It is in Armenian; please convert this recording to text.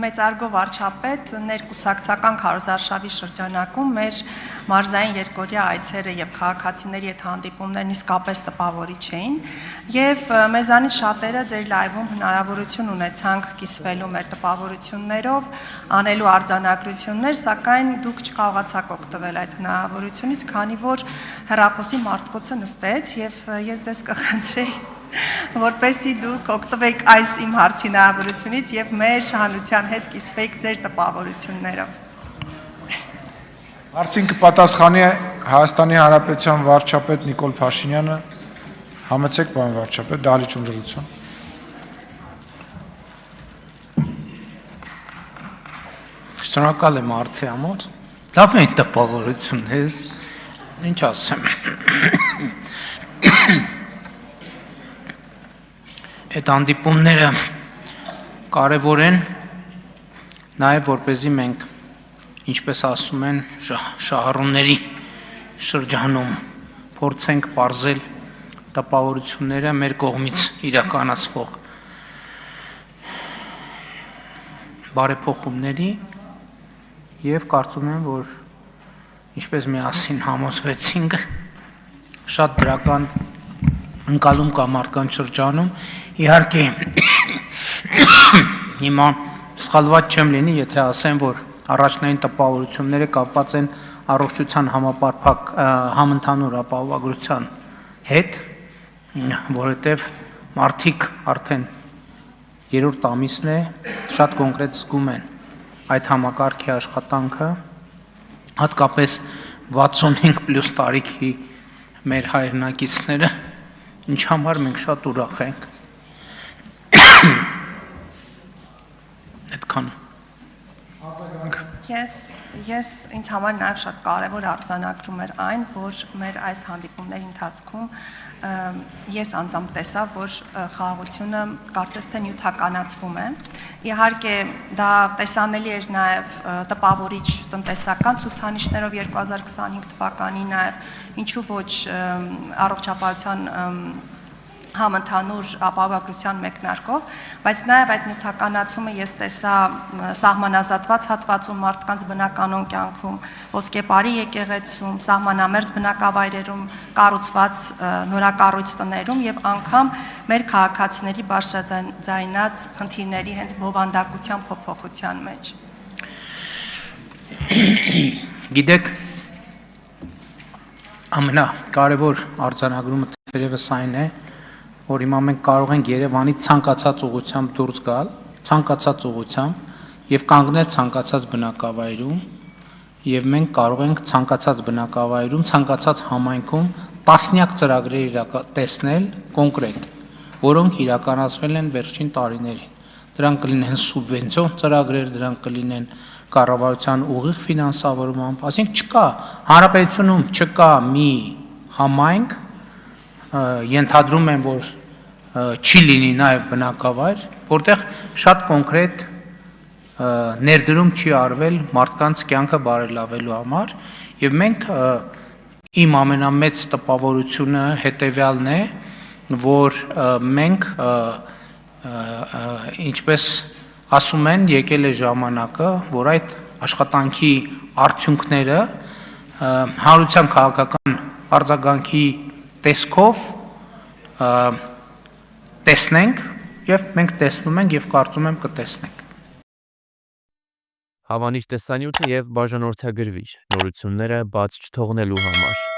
մեծարգո վարչապետ ներկուսակցական քարոզարշավի շրջանակում մեր մարզային երկօրյա այցերը եւ քաղաքացիների հետ հանդիպումներն իսկապես տպավորիչ էին եւ մեզանից շատերը ձեր լայվում հնարավորություն ունեցանք կիսվելու մեր տպավորություններով, անելու արձանագրություններ, սակայն դուք չկարողացաք օգտվել այդ հնարավորությունից, քանի որ հեռախոսի մարտկոցը նստեց եւ ես ձեզ կխնդրեի որպեսզի դուք օգտվեք այս իմ հարցի հնարավորությունից եւ մեր հանրության հետ կիսվեք ձեր տպավորություններով։ Հարցին կպատասխանի Հայաստանի Հանրապետության վարչապետ Նիկոլ Փաշինյանը։ Համեցեք, պարոն վարչապետ, դահլիճում դրություն։ Շնորհակալ եմ հարցի համար։ Լավ է տպավորություններս։ Ինչ ասեմ։ Այդ հանդիպումները կարևոր են նաև որպեսզի մենք, ինչպես ասում են, շահառուների շրջանում փորձենք պարզել տպավորությունները մեր կողմից իրականացվող բարեփոխումների եւ կարծում եմ, որ ինչպես միասին համոզվեցինք, շատ դրական ընկալում կա մարդկանց շրջանում, իհարկե հիմա սխալված չեմ լինի, եթե ասեմ, որ առաջնային տպավորությունները կապված են առողջության համընդհանուր ապահովագրության հետ, որովհետև մարդիկ արդեն երրորդ ամիսն է, շատ կոնկրետ զգում են այդ համակարգի աշխատանքը, հատկապես 65+ տարիքի մեր հայրենակիցները, ինչ համար մենք շատ ուրախ ենք։ Այդքան։ Ես ինձ համար նաև շատ կարևոր արձանագրում էր այն, որ մեր այս հանդիպումների ընթացքում ես անձամբ տեսա, որ խաղաղությունը կարծես թե նյութականացվում է։ Իհարկե դա տեսանելի էր նաև տպավորիչ տնտեսական ցուցանիշներով 2025 թվականի նաև ինչու ոչ առողջապահության համընդհանուր ապահովագրության մեկնարկով, բայց նաև այդ նյութականացումը ես տեսա սահմանազատված հատվածում մարդկանց բնականոն կյանքում, ոսկեպարի եկեղեցում, սահմանամերձ բնակավայրերում կառուցված նորակառույց տներում եւ անգամ մեր քաղաքացիների բարձրաձայնած խնդիրների հենց բովանդակության փոփոխության մեջ։ Գիտեք, ամենակարևոր արձանագրումը թերևս այն է, որ հիմա մենք կարող ենք Երևանից ցանկացած ուղղությամբ դուրս գալ, ցանկացած ուղղությամբ եւ կանգնել ցանկացած բնակավայրում եւ մենք կարող ենք ցանկացած բնակավայրում, ցանկացած համայնքում տասնյակ ծրագրեր տեսնել կոնկրետ, որոնք իրականացվել են վերջին տարիներին։ Դրանք կլինեն սուբվենցիոն ծրագրեր, դրանք կլինեն կառավարության ուղիղ ֆինանսավորմամբ, ասենք չկա հանրապետությունում չկա մի համայնք, ենթադրում եմ, որ չի լինի նաև բնակավայր, որտեղ շատ կոնկրետ ներդրում չի արվել մարդկանց կյանքը բարելավելու համար եւ մենք իմ ամենամեծ տպավորությունը հետեւյալն է, որ մենք ինչպես ասում են, եկել է ժամանակը, որ այդ աշխատանքի արդյունքները հանրության քաղաքական արձագանքի տեսքով տեսնենք եւ մենք տեսնում ենք եւ կարծում եմ կտեսնենք։ Հավանիչ տեսանյութ եւ բաժանորդագրվիչ նորությունները բաց չթողնելու համար